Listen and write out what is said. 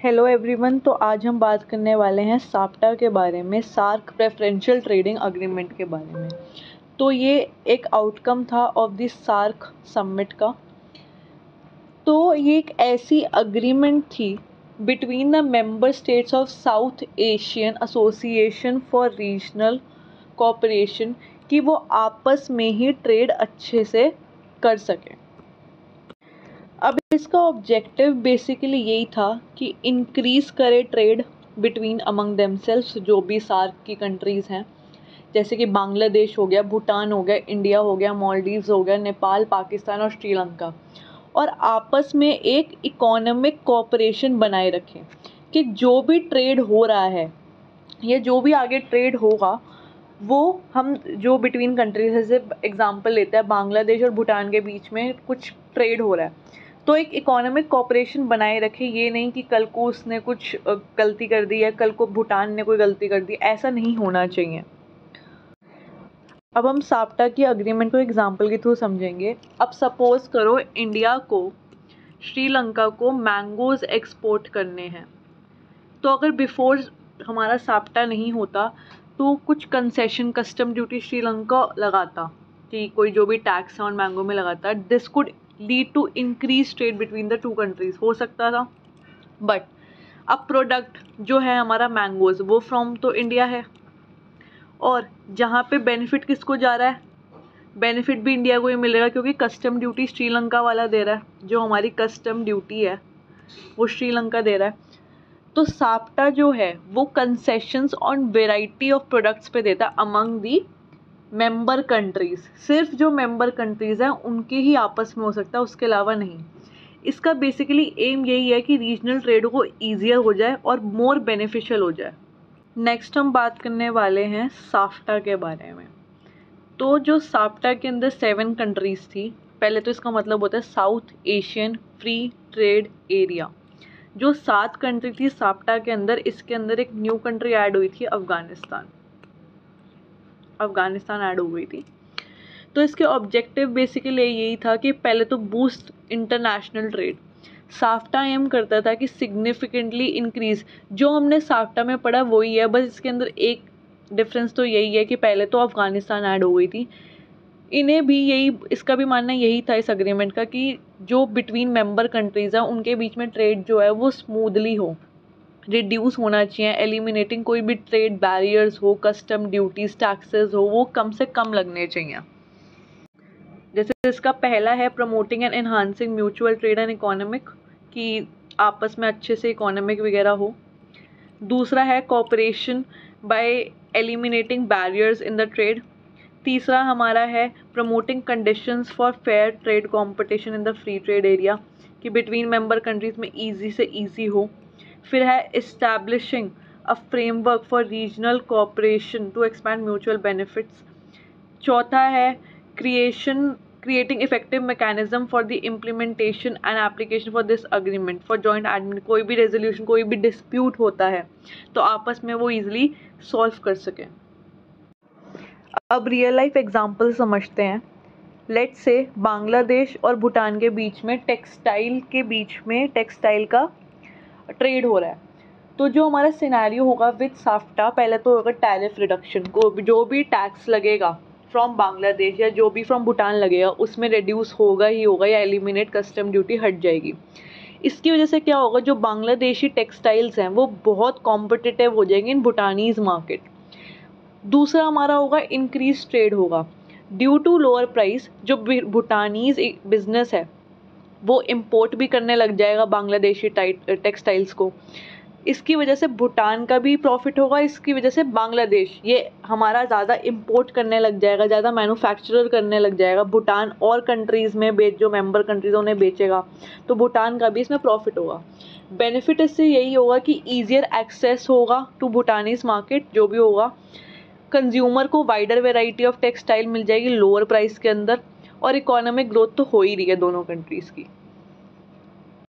Hello everyone. तो आज हम बात करने वाले हैं साप्टा के बारे में, सार्क प्रेफरेंशियल ट्रेडिंग अग्रीमेंट के बारे में। तो ये एक आउटकम था ऑफ द सार्क समिट का। तो ये एक ऐसी अग्रीमेंट थी between the member states of south Asian association for regional cooperation कि वो आपस में ही ट्रेड अच्छे से कर सकें। अब इसका ऑब्जेक्टिव बेसिकली यही था कि इंक्रीज़ करे ट्रेड बिटवीन अमंग देमसेल्व्स, जो भी सार्क की कंट्रीज़ हैं, जैसे कि बांग्लादेश हो गया, भूटान हो गया, इंडिया हो गया, मालदीव्स हो गया, नेपाल, पाकिस्तान और श्रीलंका, और आपस में एक इकोनॉमिक कोऑपरेशन बनाए रखें कि जो भी ट्रेड हो रहा है या जो भी आगे ट्रेड होगा वो हम जो बिटवीन कंट्रीज, जैसे एग्जांपल लेते हैं बांग्लादेश और भूटान के बीच में कुछ ट्रेड हो रहा है, तो एक इकोनॉमिक कोऑपरेशन बनाए रखे। ये नहीं कि कल को उसने कुछ गलती कर दी या कल को भूटान ने कोई गलती कर दी, ऐसा नहीं होना चाहिए। अब हम साप्टा की अग्रीमेंट को एग्जांपल के थ्रू समझेंगे। अब सपोज करो इंडिया को श्रीलंका को मैंगोज एक्सपोर्ट करने हैं, तो अगर बिफोर हमारा साप्टा नहीं होता तो कुछ कंसेशन कस्टम ड्यूटी श्रीलंका लगाता कि कोई जो भी टैक्स ऑन मैंगो में लगाता, this could lead to increase trade between the two countries, हो सकता था। बट अब प्रोडक्ट जो है हमारा मैंगोज, वो फ्रॉम तो इंडिया है, और जहाँ पे बेनिफिट किसको जा रहा है, बेनिफिट भी इंडिया को ही मिलेगा क्योंकि कस्टम ड्यूटी श्रीलंका वाला दे रहा है। जो हमारी कस्टम ड्यूटी है वो श्रीलंका दे रहा है। तो साप्टा जो है वो concessions on variety of products पे देता है अमंग दी मेंबर कंट्रीज़। सिर्फ जो मेंबर कंट्रीज़ हैं उनके ही आपस में हो सकता है, उसके अलावा नहीं। इसका बेसिकली एम यही है कि रीजनल ट्रेड को ईजियर हो जाए और मोर बेनिफिशियल हो जाए। नेक्स्ट हम बात करने वाले हैं साफ्टा के बारे में। तो जो साप्टा के अंदर 7 कंट्रीज़ थी, पहले तो इसका मतलब होता है south Asian free trade area. जो 7 कंट्री थी साप्टा के अंदर, इसके अंदर एक न्यू कंट्री ऐड हुई थी, अफ़गानिस्तान ऐड हो गई थी। तो इसके ऑब्जेक्टिव बेसिकली यही था कि पहले तो boost international trade. SAFTA aim करता था कि सिग्निफिकेंटली इंक्रीज़, जो हमने साफ्टा में पढ़ा वही है, बस इसके अंदर एक डिफरेंस तो यही है कि पहले तो अफ़गानिस्तान ऐड हो गई थी। इन्हें भी यही, इसका भी मानना यही था इस अग्रीमेंट का कि जो बिटवीन मेंबर कंट्रीज़ हैं उनके बीच में ट्रेड जो है वो स्मूथली हो, रिड्यूस होना चाहिए, एलिमिनेटिंग कोई भी ट्रेड बैरियर्स हो, कस्टम ड्यूटीज़, टैक्सेस हो, वो कम से कम लगने चाहिए। जैसे इसका पहला है promoting and enhancing mutual trade and economic, कि आपस में अच्छे से इकोनॉमिक वगैरह हो। दूसरा है cooperation by eliminating barriers in the trade. तीसरा हमारा है promoting conditions for fair trade competition in the free trade area, कि बिटवीन मेंबर कंट्रीज़ में ईजी से ईजी हो। फिर है establishing a framework for regional cooperation to expand mutual benefits. चौथा है creating effective mechanism for the implementation and application for this agreement for joint admin. कोई भी रेजोल्यूशन, कोई भी डिस्प्यूट होता है तो आपस में वो ईजिली सॉल्व कर सकें। अब रियल लाइफ एग्जांपल समझते हैं। लेट्स से बांग्लादेश और भूटान के बीच में टेक्सटाइल का ट्रेड हो रहा है। तो जो हमारा सिनेरियो होगा विद साफ्टा, पहले तो होगा टैरिफ रिडक्शन, को जो भी टैक्स लगेगा फ्रॉम बांग्लादेश या जो भी फ्रॉम भूटान लगेगा उसमें रिड्यूस होगा ही होगा, या एलिमिनेट कस्टम ड्यूटी हट जाएगी। इसकी वजह से क्या होगा, जो बांग्लादेशी टेक्सटाइल्स हैं वो बहुत कॉम्पिटिटिव हो जाएंगे इन भूटानीज़ मार्केट। दूसरा हमारा होगा इंक्रीज ट्रेड होगा ड्यू टू लोअर प्राइस। जो भूटानीज़ बिजनेस है वो इंपोर्ट भी करने लग जाएगा बांग्लादेशी टेक्सटाइल्स को। इसकी वजह से भूटान का भी प्रॉफिट होगा, इसकी वजह से बांग्लादेश ये हमारा ज़्यादा इंपोर्ट करने लग जाएगा, ज़्यादा मैन्युफैक्चरर करने लग जाएगा। भूटान और कंट्रीज़ में जो मेंबर कंट्रीज़ उन्हें बेचेगा तो भूटान का भी इसमें प्रॉफिट होगा। बेनिफिट इससे यही होगा कि ईजियर एक्सेस होगा टू भूटानीज़ मार्केट, जो भी होगा। कंज्यूमर को wider variety of textile mill जाएगी लोअर प्राइस के अंदर, और इकोनॉमिक ग्रोथ तो हो ही रही है दोनों कंट्रीज़ की।